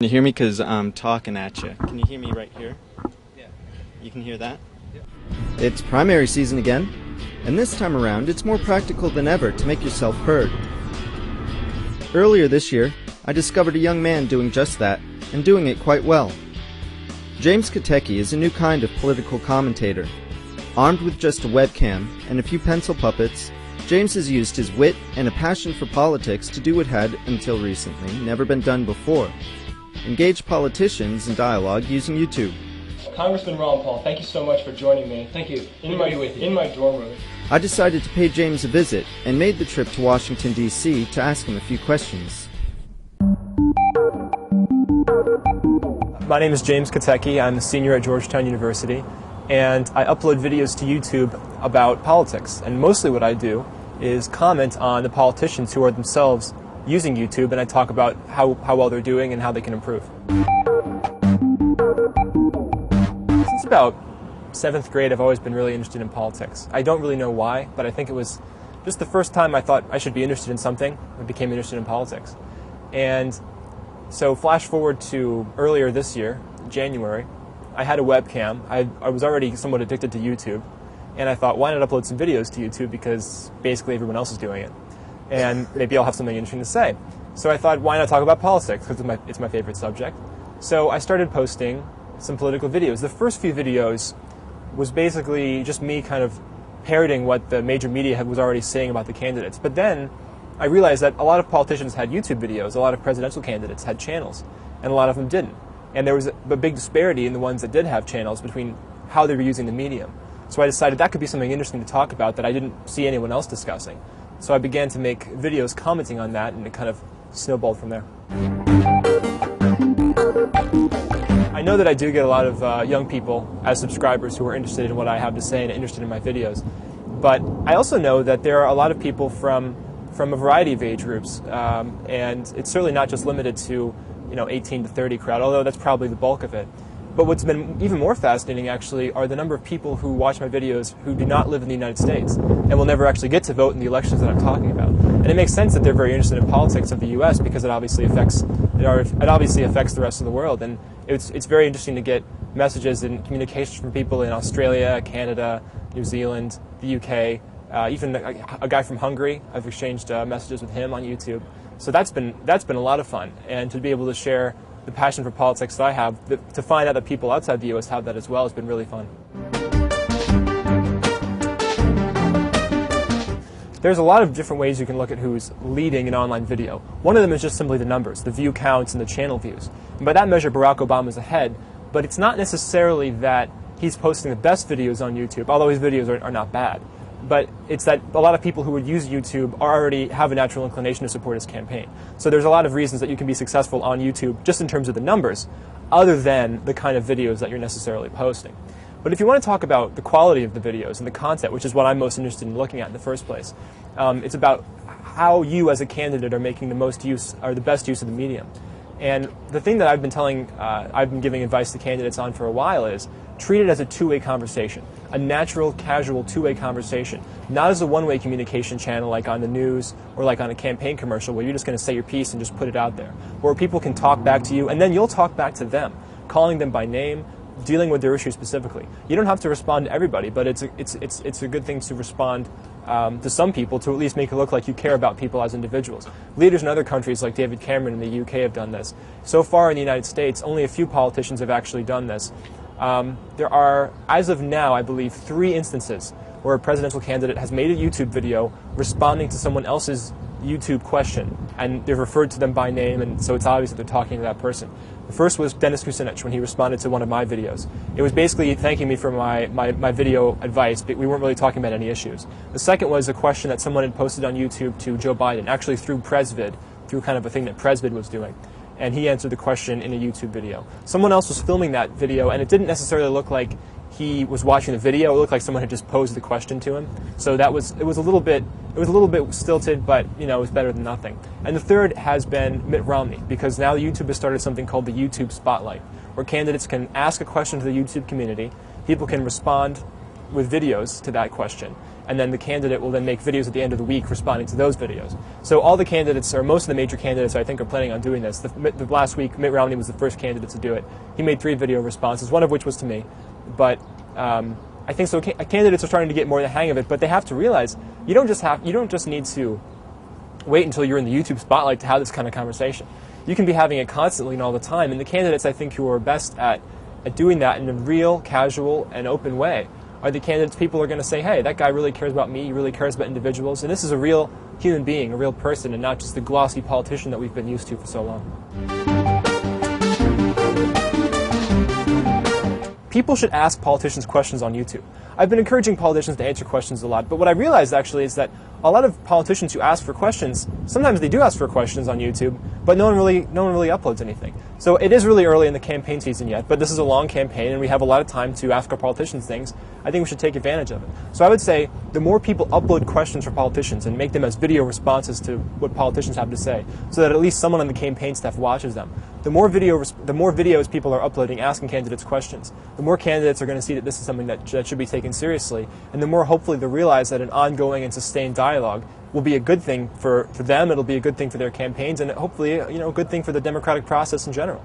you hear me? Because I'm talking at you. Can you hear me right here? Yeah. You can hear that? Yeah. It's primary season again, and this time around it's more practical than ever to make yourself heard. Earlier this year, I discovered a young man doing just that, and doing it quite well. JamesKotecki is a new kind of political commentator. Armed with just a webcam and a few pencil puppets, James has used his wit and a passion for politics to do what had, until recently, never been done before: engage politicians in dialogue using YouTube. Congressman Ron Paul, thank you so much for joining me. Thank you. In my dorm room. I decided to pay James a visit and made the trip to Washington, D.C. to ask him a few questions. My name is JamesKotecki. I'm a senior at Georgetown University, and I upload videos to YouTube about politics. And mostly what I do is comment on the politicians who are themselves using YouTube, and I talk about how well they're doing and how they can improve. Since about 7th grade, I've always been really interested in politics. I don't really know why, but I think it was just the first time I thought I should be interested in something, I became interested in politics. And so flash forward to earlier this year, January, I had a webcam. I was already somewhat addicted to YouTube, and I thought, why not upload some videos to YouTube, because basically everyone else is doing it, and maybe I'll have something interesting to say. So I thought, why not talk about politics, because it's my favorite subject. So I started posting some political videos. The first few videos was basically just me kind of parroting what the major media was already saying about the candidates. But then I realized that a lot of politicians had YouTube videos, a lot of presidential candidates had channels, and a lot of them didn't. And there was a big disparity in the ones that did have channels between how they were using the medium. So I decided that could be something interesting to talk about that I didn't see anyone else discussing. So I began to make videos commenting on that, and it kind of snowballed from there. I know that I do get a lot of young people as subscribers who are interested in what I have to say and interested in my videos. But I also know that there are a lot of people from a variety of age groups, and it's certainly not just limited to 18 to 30 crowd, although that's probably the bulk of it. But what's been even more fascinating, actually, are the number of people who watch my videos who do not live in the United States and will never actually get to vote in the elections that I'm talking about. And it makes sense that they're very interested in politics of the U.S. because it obviously affects the rest of the world. And it's very interesting to get messages and communications from people in Australia, Canada, New Zealand, the U.K., even a guy from Hungary. I've exchanged messages with him on YouTube. So that's been a lot of fun, and to be able to share the passion for politics that I have, to find out that people outside the U.S. have that as well, has been really fun. There's a lot of different ways you can look at who's leading an online video. One of them is just simply the numbers, the view counts and the channel views. And by that measure, Barack Obama's ahead, but it's not necessarily that he's posting the best videos on YouTube, although his videos are not bad. But it's that a lot of people who would use YouTube already have a natural inclination to support his campaign. So there's a lot of reasons that you can be successful on YouTube just in terms of the numbers, other than the kind of videos that you're necessarily posting. But if you want to talk about the quality of the videos and the content, which is what I'm most interested in looking at in the first place, it's about how you as a candidate are making the most use, or the best use of the medium. And the thing that I've been giving advice to candidates on for a while is treat it as a two-way conversation, a natural, casual two-way conversation, not as a one-way communication channel like on the news or like on a campaign commercial where you're just going to say your piece and just put it out there, where people can talk back to you and then you'll talk back to them, calling them by name, dealing with their issue specifically. You don't have to respond to everybody, but it's a good thing to respond to some people, to at least make it look like you care about people as individuals. Leaders in other countries like David Cameron in the UK have done this. So far in the United States, only a few politicians have actually done this. There are, as of now, I believe, 3 instances where a presidential candidate has made a YouTube video responding to someone else's YouTube question, and they've referred to them by name, and so it's obvious that they're talking to that person. The first was Dennis Kucinich when he responded to one of my videos. It was basically thanking me for my video advice, but we weren't really talking about any issues. The second was a question that someone had posted on YouTube to Joe Biden, actually through PresVid, through kind of a thing that PresVid was doing. And he answered the question in a YouTube video. Someone else was filming that video, and it didn't necessarily look like he was watching the video. It looked like someone had just posed the question to him. So it was a little bit stilted, but it was better than nothing. And the third has been Mitt Romney, because now YouTube has started something called the YouTube Spotlight, where candidates can ask a question to the YouTube community, people can respond with videos to that question, and then the candidate will then make videos at the end of the week responding to those videos. So all the candidates, or most of the major candidates, I think, are planning on doing this. The last week, Mitt Romney was the first candidate to do it. He made 3 video responses, one of which was to me. But I think so. Candidates are starting to get more the hang of it, but they have to realize you don't just need to wait until you're in the YouTube spotlight to have this kind of conversation. You can be having it constantly and all the time. And the candidates, I think, who are best at doing that in a real, casual, and open way are the candidates people are going to say, hey, that guy really cares about me, he really cares about individuals, and this is a real human being, a real person, and not just the glossy politician that we've been used to for so long. People should ask politicians questions on YouTube. I've been encouraging politicians to answer questions a lot, but what I realized actually is that a lot of politicians who ask for questions, sometimes they do ask for questions on YouTube, but no one really uploads anything. So it is really early in the campaign season yet, but this is a long campaign and we have a lot of time to ask our politicians things. I think we should take advantage of it. So I would say the more people upload questions for politicians and make them as video responses to what politicians have to say, so that at least someone on the campaign staff watches them, the more videos people are uploading asking candidates questions, the more candidates are going to see that this is something that should be taken seriously, and the more hopefully they'll realize that an ongoing and sustained dialogue will be a good thing for them, it'll be a good thing for their campaigns, and hopefully a good thing for the democratic process in general.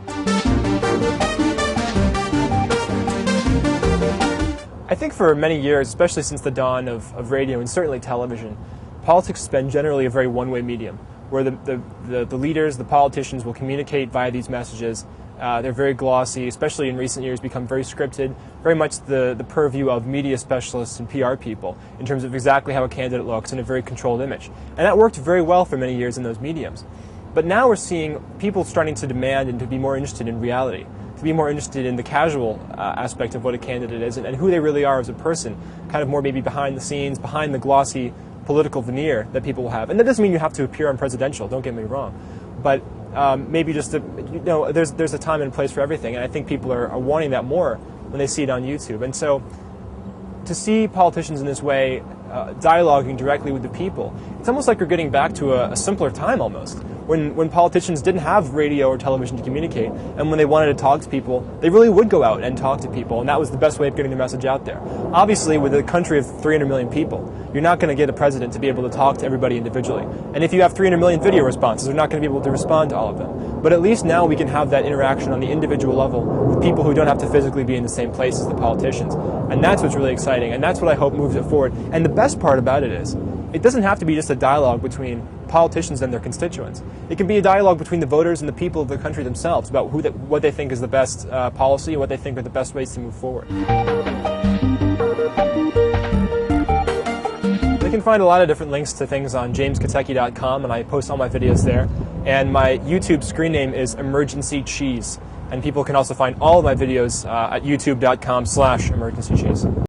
I think for many years, especially since the dawn of radio and certainly television, politics has been generally a very one-way medium, where the leaders, the politicians will communicate via these messages. They're very glossy, especially in recent years become very scripted, very much the purview of media specialists and PR people in terms of exactly how a candidate looks in a very controlled image. And that worked very well for many years in those mediums. But now we're seeing people starting to demand and to be more interested in reality, to be more interested in the casual aspect of what a candidate is and who they really are as a person, kind of more maybe behind the scenes, behind the glossy political veneer that people will have. And that doesn't mean you have to appear on presidential, don't get me wrong. But maybe just there's a time and place for everything, and I think people are wanting that more when they see it on YouTube. And so to see politicians in this way dialoguing directly with the people, it's almost like we're getting back to a simpler time almost, when politicians didn't have radio or television to communicate, and when they wanted to talk to people, they really would go out and talk to people, and that was the best way of getting the message out there. Obviously, with a country of 300 million people, you're not going to get a president to be able to talk to everybody individually. And if you have 300 million video responses, they're not going to be able to respond to all of them. But at least now we can have that interaction on the individual level with people who don't have to physically be in the same place as the politicians. And that's what's really exciting, and that's what I hope moves it forward. And the best part about it is, it doesn't have to be just a dialogue between politicians and their constituents. It can be a dialogue between the voters and the people of the country themselves about what they think is the best policy, what they think are the best ways to move forward. You can find a lot of different links to things on JamesKotecki.com, and I post all my videos there. And my YouTube screen name is Emergency Cheese. And people can also find all of my videos at youtube.com/emergencycheese.